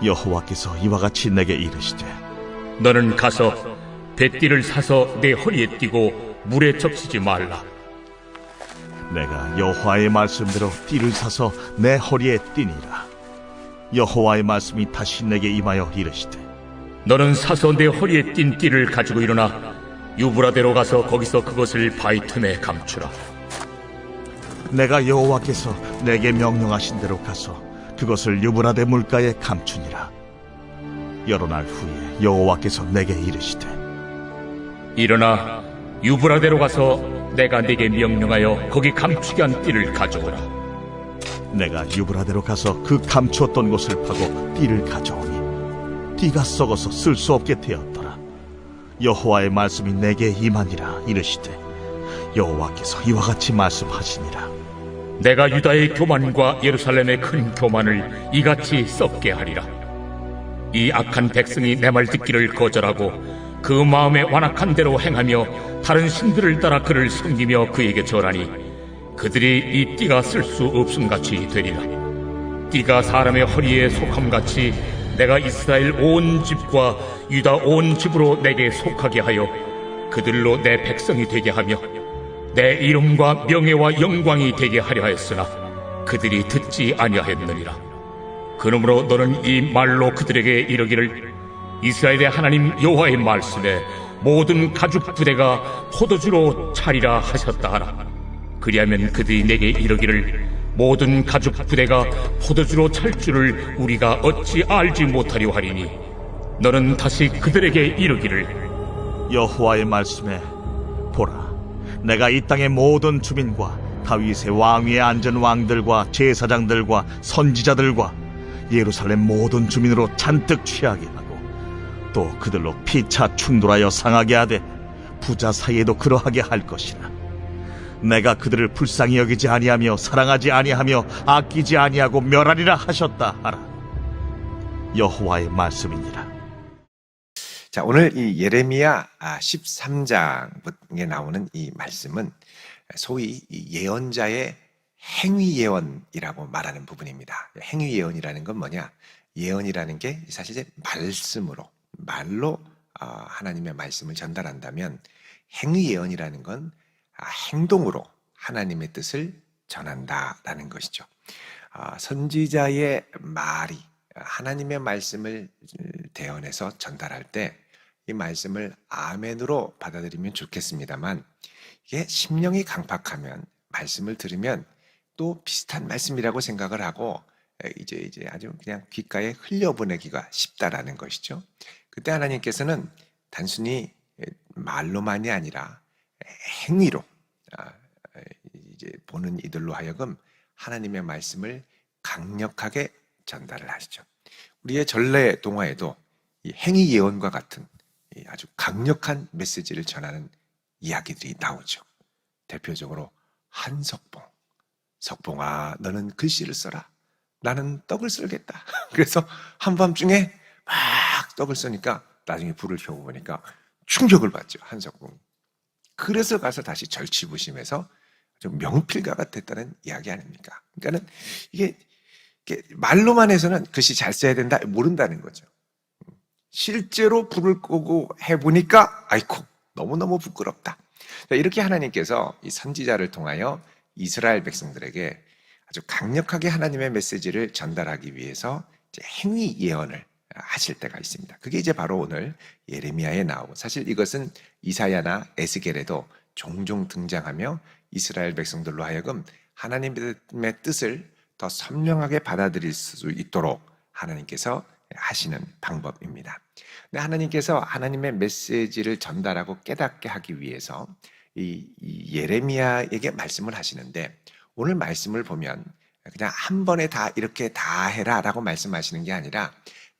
여호와께서 이와 같이 내게 이르시되 너는 가서 뱃띠를 사서 내 허리에 띠고 물에 적시지 말라. 내가 여호와의 말씀대로 띠를 사서 내 허리에 띠니라. 여호와의 말씀이 다시 내게 임하여 이르시되 너는 사서 내 허리에 띈 띠를 가지고 일어나 유브라데로 가서 거기서 그것을 바위 틈에 감추라. 내가 여호와께서 내게 명령하신 대로 가서 그것을 유브라데 물가에 감추니라. 여러 날 후에 여호와께서 내게 이르시되 일어나 유브라데로 가서 내가 네게 명령하여 거기 감추게 한 띠를 가져오라. 내가 유브라데로 가서 그 감추었던 곳을 파고 띠를 가져오니 띠가 썩어서 쓸 수 없게 되었더라. 여호와의 말씀이 내게 임하니라. 이르시되 여호와께서 이와 같이 말씀하시니라. 내가 유다의 교만과 예루살렘의 큰 교만을 이같이 썩게 하리라. 이 악한 백성이 내 말 듣기를 거절하고 그 마음에 완악한 대로 행하며 다른 신들을 따라 그를 섬기며 그에게 절하니 그들이 이 띠가 쓸 수 없음같이 되리라. 띠가 사람의 허리에 속함같이 내가 이스라엘 온 집과 유다 온 집으로 내게 속하게 하여 그들로 내 백성이 되게 하며 내 이름과 명예와 영광이 되게 하려 하였으나 그들이 듣지 아니하였느니라. 그러므로 너는 이 말로 그들에게 이르기를 이스라엘의 하나님 여호와의 말씀에 모든 가죽 부대가 포도주로 차리라 하셨다 하라. 그리하면 그들이 내게 이르기를 모든 가죽 부대가 포도주로 찰 줄을 우리가 어찌 알지 못하려 하리니 너는 다시 그들에게 이르기를 여호와의 말씀에 보라, 내가 이 땅의 모든 주민과 다윗의 왕위에 앉은 왕들과 제사장들과 선지자들과 예루살렘 모든 주민으로 잔뜩 취하게 하고 또 그들로 피차 충돌하여 상하게 하되 부자 사이에도 그러하게 할 것이라. 내가 그들을 불쌍히 여기지 아니하며 사랑하지 아니하며 아끼지 아니하고 멸하리라 하셨다 하라. 여호와의 말씀이니라. 자, 오늘 이 예레미야 13장에 나오는 이 말씀은 소위 이 예언자의 행위 예언이라고 말하는 부분입니다. 행위 예언이라는 건 뭐냐? 예언이라는 게 사실 말로 하나님의 말씀을 전달한다면 행위 예언이라는 건 행동으로 하나님의 뜻을 전한다라는 것이죠. 선지자의 말이 하나님의 말씀을 대언해서 전달할 때 이 말씀을 아멘으로 받아들이면 좋겠습니다만 이게 심령이 강팍하면 말씀을 들으면 또 비슷한 말씀이라고 생각을 하고 이제 아주 그냥 귓가에 흘려보내기가 쉽다라는 것이죠. 그때 하나님께서는 단순히 말로만이 아니라 행위로 이제 보는 이들로 하여금 하나님의 말씀을 강력하게 전달을 하시죠. 우리의 전래 동화에도 이 행위 예언과 같은 아주 강력한 메시지를 전하는 이야기들이 나오죠. 대표적으로 한석봉, 석봉아 너는 글씨를 써라. 나는 떡을 썰겠다. 그래서 한밤중에 막 떡을 써니까 나중에 불을 켜고 보니까 충격을 받죠. 한석봉. 그래서 가서 다시 절치부심해서 좀 명필가가 됐다는 이야기 아닙니까? 그러니까는 이게 말로만 해서는 글씨 잘 써야 된다 모른다는 거죠. 실제로 불을 끄고 해보니까 아이쿠 너무너무 부끄럽다. 이렇게 하나님께서 이 선지자를 통하여 이스라엘 백성들에게 아주 강력하게 하나님의 메시지를 전달하기 위해서 이제 행위 예언을 하실 때가 있습니다. 그게 이제 바로 오늘 예레미야에 나오고, 사실 이것은 이사야나 에스겔에도 종종 등장하며 이스라엘 백성들로 하여금 하나님의 뜻을 더 선명하게 받아들일 수 있도록 하나님께서 하시는 방법입니다. 근데 하나님께서 하나님의 메시지를 전달하고 깨닫게 하기 위해서 이 예레미야에게 말씀을 하시는데, 오늘 말씀을 보면 그냥 한 번에 다 이렇게 다 해라 라고 말씀하시는 게 아니라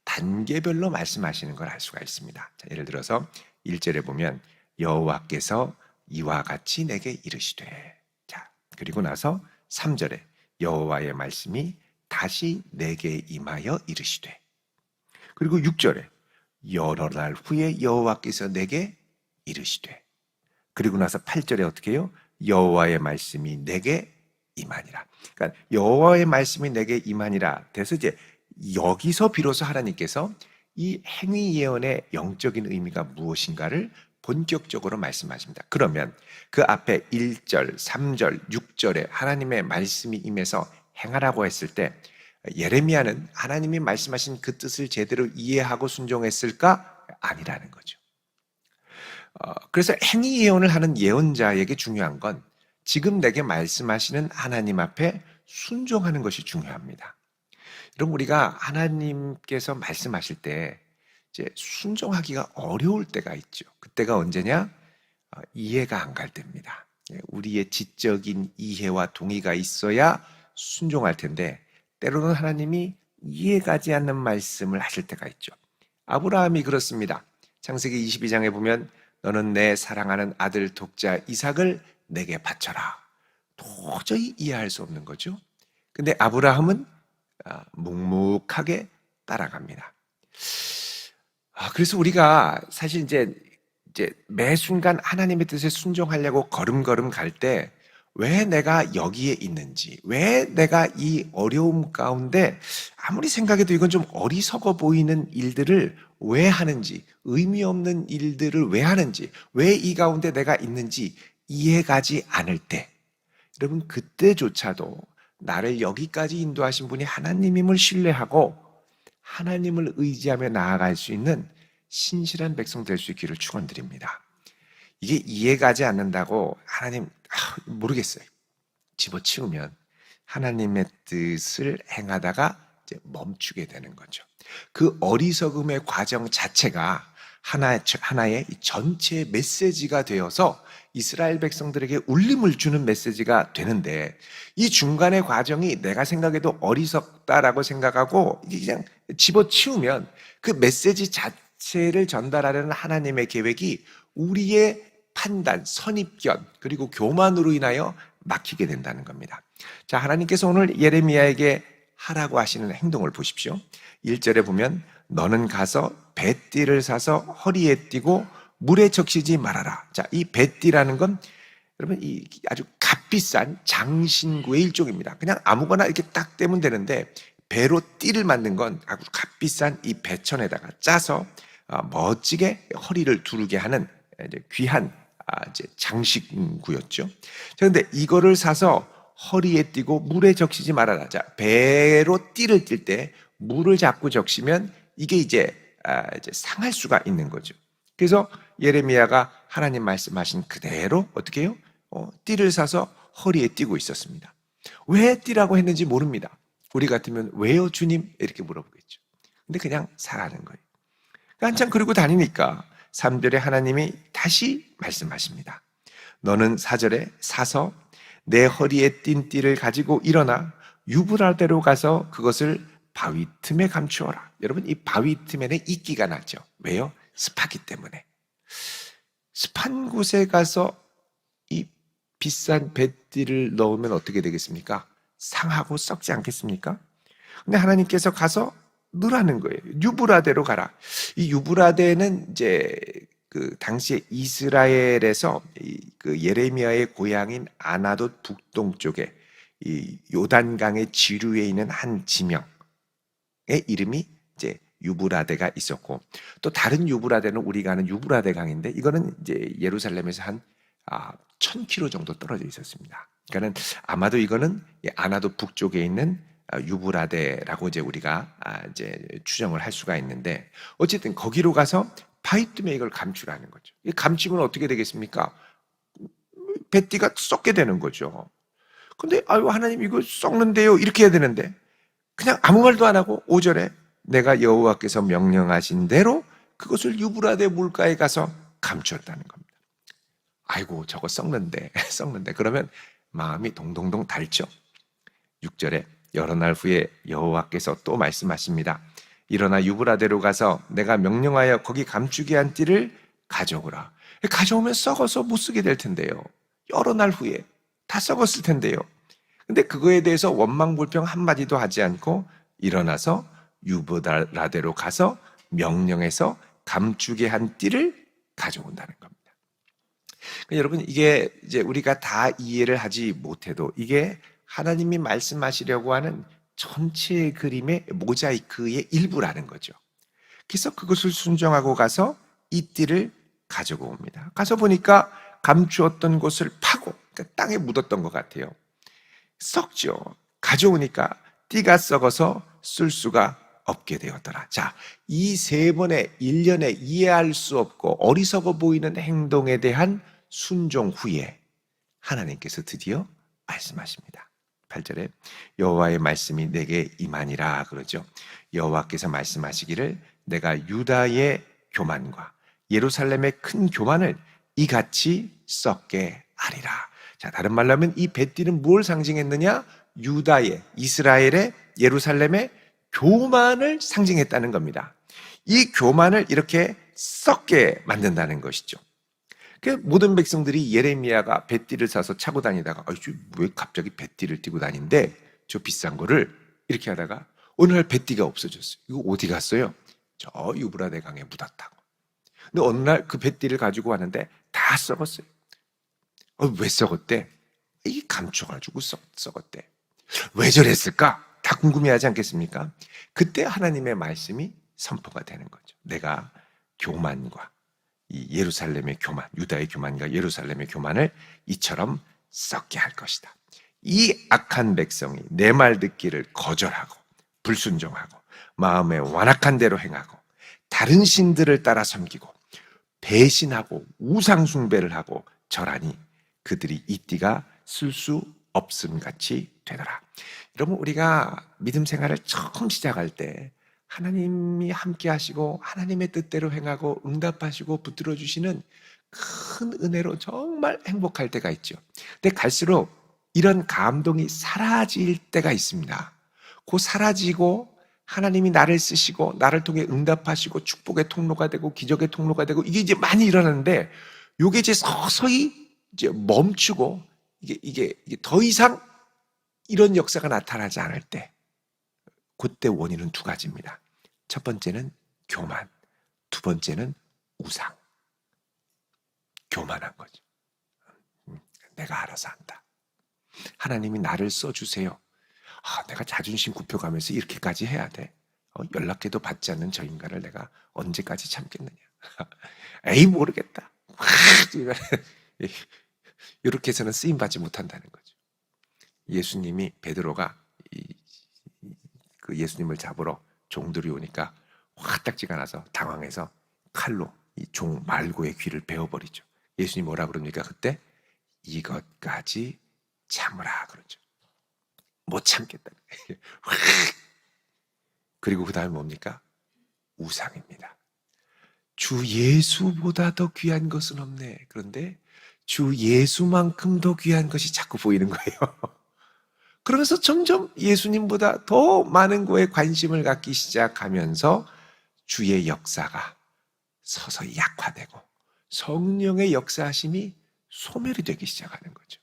단계별로 말씀하시는 걸 알 수가 있습니다. 자, 예를 들어서 1절에 보면 여호와께서 이와 같이 내게 이르시되, 자, 그리고 나서 3절에 여호와의 말씀이 다시 내게 임하여 이르시되, 그리고 6절에 여러 날 후에 여호와께서 내게 이르시되, 그리고 나서 8절에 어떻게 해요? 여호와의 말씀이 내게 임하니라. 그러니까 여호와의 말씀이 내게 임하니라 돼서 이제 여기서 비로소 하나님께서 이 행위 예언의 영적인 의미가 무엇인가를 본격적으로 말씀하십니다. 그러면 그 앞에 1절, 3절, 6절에 하나님의 말씀이 임해서 행하라고 했을 때 예레미야는 하나님이 말씀하신 그 뜻을 제대로 이해하고 순종했을까? 아니라는 거죠. 그래서 행위 예언을 하는 예언자에게 중요한 건 지금 내게 말씀하시는 하나님 앞에 순종하는 것이 중요합니다. 여러분, 우리가 하나님께서 말씀하실 때 이제 순종하기가 어려울 때가 있죠. 그때가 언제냐? 이해가 안 갈 때입니다. 우리의 지적인 이해와 동의가 있어야 순종할 텐데 때로는 하나님이 이해가지 않는 말씀을 하실 때가 있죠. 아브라함이 그렇습니다. 창세기 22장에 보면 너는 내 사랑하는 아들 독자 이삭을 내게 바쳐라. 도저히 이해할 수 없는 거죠. 근데 아브라함은 묵묵하게 따라갑니다. 그래서 우리가 사실 이제 매 순간 하나님의 뜻에 순종하려고 걸음걸음 갈 때 왜 내가 여기에 있는지, 왜 내가 이 어려움 가운데 아무리 생각해도 이건 좀 어리석어 보이는 일들을 왜 하는지, 의미 없는 일들을 왜 하는지, 왜 이 가운데 내가 있는지 이해가지 않을 때, 여러분 그때조차도 나를 여기까지 인도하신 분이 하나님임을 신뢰하고 하나님을 의지하며 나아갈 수 있는 신실한 백성 될 수 있기를 축원드립니다. 이게 이해가지 않는다고 하나님 모르겠어요. 집어치우면 하나님의 뜻을 행하다가 이제 멈추게 되는 거죠. 그 어리석음의 과정 자체가 하나의 전체 메시지가 되어서 이스라엘 백성들에게 울림을 주는 메시지가 되는데 이 중간의 과정이 내가 생각해도 어리석다라고 생각하고 그냥 집어치우면 그 메시지 자체를 전달하려는 하나님의 계획이 우리의 판단, 선입견 그리고 교만으로 인하여 막히게 된다는 겁니다. 자, 하나님께서 오늘 예레미야에게 하라고 하시는 행동을 보십시오. 1절에 보면 너는 가서 뱃띠를 사서 허리에 띠고 물에 적시지 말아라. 자, 이 뱃띠라는 건 여러분 이 아주 값비싼 장신구의 일종입니다. 그냥 아무거나 이렇게 딱 떼면 되는데 배로 띠를 만든 건 아주 값비싼 이 배천에다가 짜서 멋지게 허리를 두르게 하는 이제 귀한 이제 장식구였죠. 자, 근데 이거를 사서 허리에 띠고 물에 적시지 말아라. 자, 배로 띠를 띨 때 물을 자꾸 적시면 이게 이제 상할 수가 있는 거죠. 그래서 예레미야가 하나님 말씀하신 그대로 어떻게 해요? 띠를 사서 허리에 띠고 있었습니다. 왜 띠라고 했는지 모릅니다. 우리 같으면 왜요 주님? 이렇게 물어보겠죠. 근데 그냥 살아가는 거예요. 한참 그러고 다니니까 3절에 하나님이 다시 말씀하십니다. 너는 4절에 사서 내 허리에 띈 띠를 가지고 일어나 유브라데로 가서 그것을 바위 틈에 감추어라. 여러분 이 바위 틈에는 이끼가 나죠. 왜요? 습하기 때문에. 습한 곳에 가서 이 비싼 뱃띠를 넣으면 어떻게 되겠습니까? 상하고 썩지 않겠습니까? 근데 하나님께서 가서 넣으라는 거예요. 유브라데로 가라. 이 유브라데는 이제 그 당시에 이스라엘에서 그 예레미야의 고향인 아나돗 북동쪽에 이 요단강의 지류에 있는 한 지명의 이름이 이제 유브라데가 있었고 또 다른 유브라데는 우리가 아는 유브라데 강인데 이거는 이제 예루살렘에서 한 1000km 정도 떨어져 있었습니다. 그러니까는 아마도 이거는 아나돗 북쪽에 있는 유브라데라고 이제 우리가 이제 추정을 할 수가 있는데 어쨌든 거기로 가서 바위틈에 이걸 감추라는 거죠. 감추면 어떻게 되겠습니까? 뱃띠가 썩게 되는 거죠. 근데 아유 하나님 이거 썩는데요 이렇게 해야 되는데 그냥 아무 말도 안 하고 5절에 내가 여호와께서 명령하신 대로 그것을 유브라데 물가에 가서 감추었다는 겁니다. 아이고 저거 썩는데 그러면 마음이 동동동 달죠. 6절에 여러 날 후에 여호와께서 또 말씀하십니다. 일어나 유브라데로 가서 내가 명령하여 거기 감추게 한 띠를 가져오라. 가져오면 썩어서 못 쓰게 될 텐데요. 여러 날 후에 다 썩었을 텐데요. 근데 그거에 대해서 원망불평 한마디도 하지 않고 일어나서 유브라데로 가서 명령해서 감추게 한 띠를 가져온다는 겁니다. 그러니까 여러분 이게 이제 우리가 다 이해를 하지 못해도 이게 하나님이 말씀하시려고 하는 전체 그림의 모자이크의 일부라는 거죠. 그래서 그것을 순종하고 가서 이 띠를 가지고 옵니다. 가서 보니까 감추었던 곳을 파고, 그러니까 땅에 묻었던 것 같아요. 썩죠. 가져오니까 띠가 썩어서 쓸 수가 없게 되었더라. 자, 이 세 번의 일련의 이해할 수 없고 어리석어 보이는 행동에 대한 순종 후에 하나님께서 드디어 말씀하십니다. 8절에 여호와의 말씀이 내게 임하니라 그러죠. 여호와께서 말씀하시기를 내가 유다의 교만과 예루살렘의 큰 교만을 이같이 썩게 하리라. 자, 다른 말로 하면 이 뱃띠는 뭘 상징했느냐? 유다의, 이스라엘의, 예루살렘의 교만을 상징했다는 겁니다. 이 교만을 이렇게 썩게 만든다는 것이죠. 그 모든 백성들이 예레미야가 뱃띠를 사서 차고 다니다가 왜 갑자기 뱃띠를 띠고 다닌대? 저 비싼 거를 이렇게 하다가 어느 날 뱃띠가 없어졌어요. 이거 어디 갔어요? 저 유브라데 강에 묻었다고. 근데 어느 날 그 뱃띠를 가지고 왔는데 다 썩었어요. 왜 썩었대? 이게 감춰가지고 썩었대. 왜 저랬을까? 다 궁금해하지 않겠습니까? 그때 하나님의 말씀이 선포가 되는 거죠. 내가 교만과 이 예루살렘의 교만, 유다의 교만과 예루살렘의 교만을 이처럼 썩게 할 것이다. 이 악한 백성이 내 말 듣기를 거절하고 불순종하고 마음에 완악한 대로 행하고 다른 신들을 따라 섬기고 배신하고 우상 숭배를 하고 절하니 그들이 이 띠가 쓸 수 없음 같이 되더라. 여러분, 우리가 믿음 생활을 처음 시작할 때 하나님이 함께 하시고 하나님의 뜻대로 행하고 응답하시고 붙들어 주시는 큰 은혜로 정말 행복할 때가 있죠. 근데 갈수록 이런 감동이 사라질 때가 있습니다. 그 사라지고 하나님이 나를 쓰시고 나를 통해 응답하시고 축복의 통로가 되고 기적의 통로가 되고 이게 이제 많이 일어나는데 이게 이제 서서히 이제 멈추고 이게 더 이상 이런 역사가 나타나지 않을 때 그때 원인은 두 가지입니다. 첫 번째는 교만, 두 번째는 우상. 교만한 거죠. 내가 알아서 한다. 하나님이 나를 써주세요. 내가 자존심 굽혀가면서 이렇게까지 해야 돼. 연락해도 받지 않는 저 인간을 내가 언제까지 참겠느냐. 에이 모르겠다. 이렇게 해서는 쓰임받지 못한다는 거죠. 예수님이 베드로가 그 예수님을 잡으러 종들이 오니까 화딱지가 나서 당황해서 칼로 이 종 말고의 귀를 베어버리죠. 예수님이 뭐라 그럽니까? 그때 이것까지 참으라 그러죠. 못 참겠다. 그리고 그 다음에 뭡니까? 우상입니다. 주 예수보다 더 귀한 것은 없네. 그런데 주 예수만큼 더 귀한 것이 자꾸 보이는 거예요. 그러면서 점점 예수님보다 더 많은 거에 관심을 갖기 시작하면서 주의 역사가 서서히 약화되고 성령의 역사하심이 소멸이 되기 시작하는 거죠.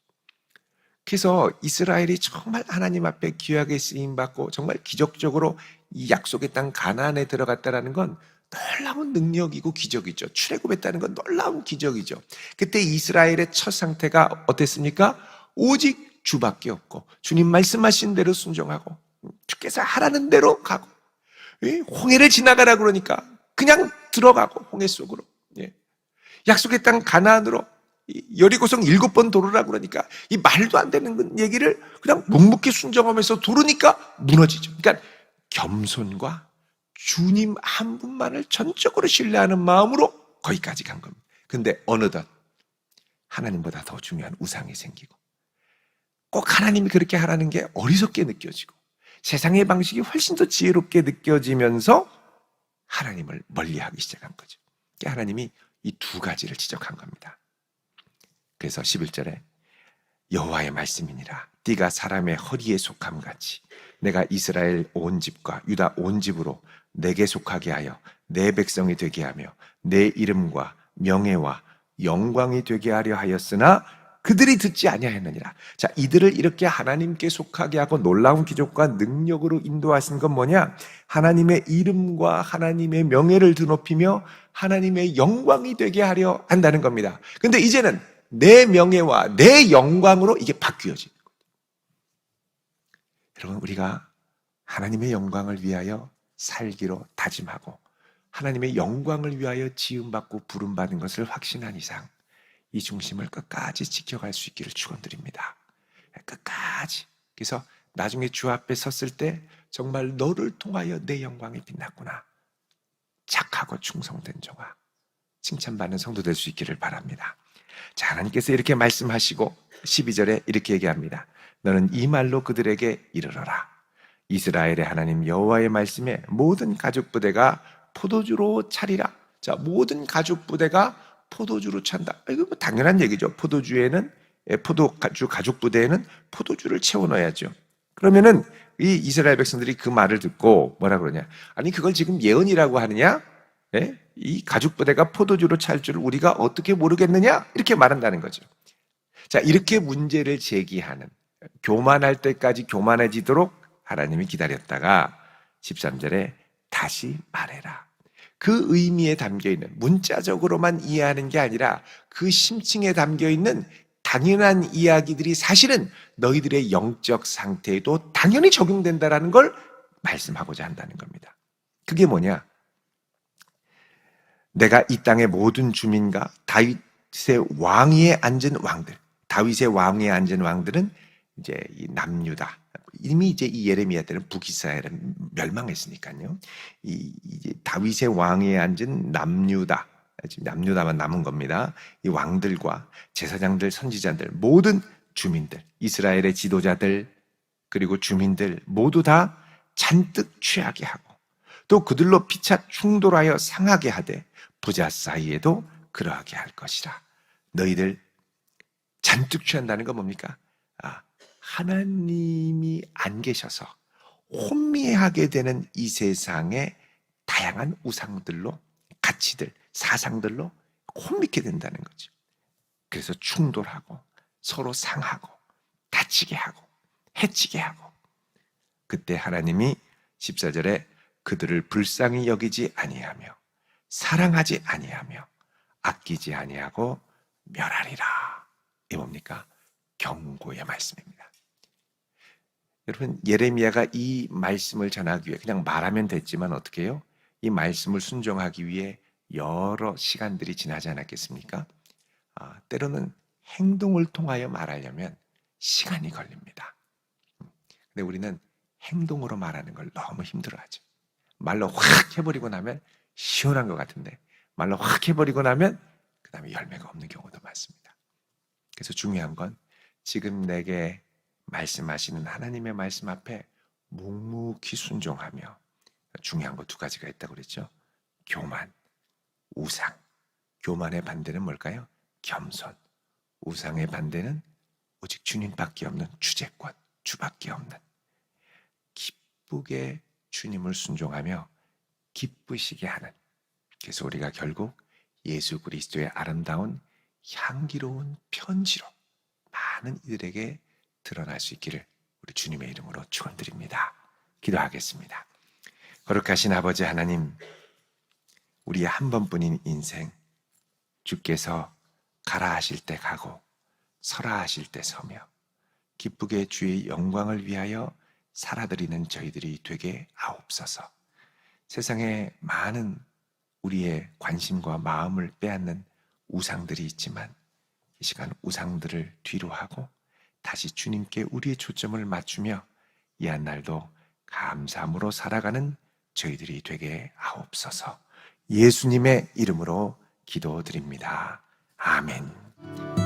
그래서 이스라엘이 정말 하나님 앞에 귀하게 쓰임받고 정말 기적적으로 이 약속의 땅 가나안에 들어갔다는 건 놀라운 능력이고 기적이죠. 출애굽했다는 건 놀라운 기적이죠. 그때 이스라엘의 첫 상태가 어땠습니까? 오직 주밖에 없고 주님 말씀하신 대로 순종하고 주께서 하라는 대로 가고 홍해를 지나가라 그러니까 그냥 들어가고 홍해 속으로 약속의 땅 가나안으로 여리고성 7번 도르라 그러니까 이 말도 안 되는 얘기를 그냥 묵묵히 순종하면서 도르니까 무너지죠. 그러니까 겸손과 주님 한 분만을 전적으로 신뢰하는 마음으로 거기까지 간 겁니다. 근데 어느덧 하나님보다 더 중요한 우상이 생기고 꼭 하나님이 그렇게 하라는 게 어리석게 느껴지고 세상의 방식이 훨씬 더 지혜롭게 느껴지면서 하나님을 멀리하기 시작한 거죠. 하나님이 이 두 가지를 지적한 겁니다. 그래서 11절에 여호와의 말씀이니라 네가 사람의 허리에 속함같이 내가 이스라엘 온 집과 유다 온 집으로 내게 속하게 하여 내 백성이 되게 하며 내 이름과 명예와 영광이 되게 하려 하였으나 그들이 듣지 아니하였느니라. 자, 이들을 이렇게 하나님께 속하게 하고 놀라운 기적과 능력으로 인도하신 건 뭐냐? 하나님의 이름과 하나님의 명예를 드높이며 하나님의 영광이 되게 하려 한다는 겁니다. 근데 이제는 내 명예와 내 영광으로 이게 바뀌어지는 거예요. 여러분, 우리가 하나님의 영광을 위하여 살기로 다짐하고 하나님의 영광을 위하여 지음받고 부름받은 것을 확신한 이상 이 중심을 끝까지 지켜갈 수 있기를 축원드립니다. 끝까지. 그래서 나중에 주 앞에 섰을 때 정말 너를 통하여 내 영광이 빛났구나. 착하고 충성된 종아. 칭찬받는 성도 될 수 있기를 바랍니다. 자, 하나님께서 이렇게 말씀하시고 12절에 이렇게 얘기합니다. 너는 이 말로 그들에게 이르러라. 이스라엘의 하나님 여호와의 말씀에 모든 가죽 부대가 포도주로 차리라. 자, 모든 가죽 부대가 포도주로 찬다. 이거 뭐 당연한 얘기죠. 포도주에는 포도주 가죽 부대에는 포도주를 채워 넣어야죠. 그러면은 이 이스라엘 백성들이 그 말을 듣고 뭐라 그러냐? 아니 그걸 지금 예언이라고 하느냐? 예? 이 가죽 부대가 포도주로 찰 줄 우리가 어떻게 모르겠느냐? 이렇게 말한다는 거죠. 자, 이렇게 문제를 제기하는 교만할 때까지 교만해지도록 하나님이 기다렸다가 13절에 다시 말해라. 그 의미에 담겨있는 문자적으로만 이해하는 게 아니라 그 심층에 담겨있는 당연한 이야기들이 사실은 너희들의 영적 상태에도 당연히 적용된다라는 걸 말씀하고자 한다는 겁니다. 그게 뭐냐? 내가 이 땅의 모든 주민과 다윗의 왕위에 앉은 왕들, 다윗의 왕위에 앉은 왕들은 이제 이 남유다. 이미 이제 이 예레미야 때는 북이스라엘은 멸망했으니까요. 이제 다윗의 왕위에 앉은 남유다. 지금 남유다만 남은 겁니다. 이 왕들과 제사장들, 선지자들, 모든 주민들, 이스라엘의 지도자들, 그리고 주민들 모두 다 잔뜩 취하게 하고 또 그들로 피차 충돌하여 상하게 하되 부자 사이에도 그러하게 할 것이라. 너희들 잔뜩 취한다는 건 뭡니까? 하나님이 안 계셔서 혼미하게 되는 이 세상의 다양한 우상들로, 가치들, 사상들로 혼미게 된다는 거죠. 그래서 충돌하고 서로 상하고 다치게 하고 해치게 하고, 그때 하나님이 14절에 그들을 불쌍히 여기지 아니하며 사랑하지 아니하며 아끼지 아니하고 멸하리라. 이 뭡니까? 경고의 말씀입니다. 여러분, 예레미야가 이 말씀을 전하기 위해 그냥 말하면 됐지만 어떻게 해요? 이 말씀을 순종하기 위해 여러 시간들이 지나지 않았겠습니까? 때로는 행동을 통하여 말하려면 시간이 걸립니다. 근데 우리는 행동으로 말하는 걸 너무 힘들어하죠. 말로 확 해버리고 나면 시원한 것 같은데 말로 확 해버리고 나면 그 다음에 열매가 없는 경우도 많습니다. 그래서 중요한 건 지금 내게 말씀하시는 하나님의 말씀 앞에 묵묵히 순종하며, 중요한 거 두 가지가 있다고 그랬죠. 교만, 우상. 교만의 반대는 뭘까요? 겸손. 우상의 반대는 오직 주님밖에 없는 주재권, 주밖에 없는. 기쁘게 주님을 순종하며 기쁘시게 하는. 그래서 우리가 결국 예수 그리스도의 아름다운 향기로운 편지로 많은 이들에게 드러날 수 있기를 우리 주님의 이름으로 축원드립니다. 기도하겠습니다. 거룩하신 아버지 하나님, 우리의 한 번뿐인 인생, 주께서 가라 하실 때 가고 서라 하실 때 서며 기쁘게 주의 영광을 위하여 살아드리는 저희들이 되게 하옵소서. 세상에 많은 우리의 관심과 마음을 빼앗는 우상들이 있지만 이 시간 우상들을 뒤로 하고 다시 주님께 우리의 초점을 맞추며 이 한 날도 감사함으로 살아가는 저희들이 되게 하옵소서. 예수님의 이름으로 기도드립니다. 아멘.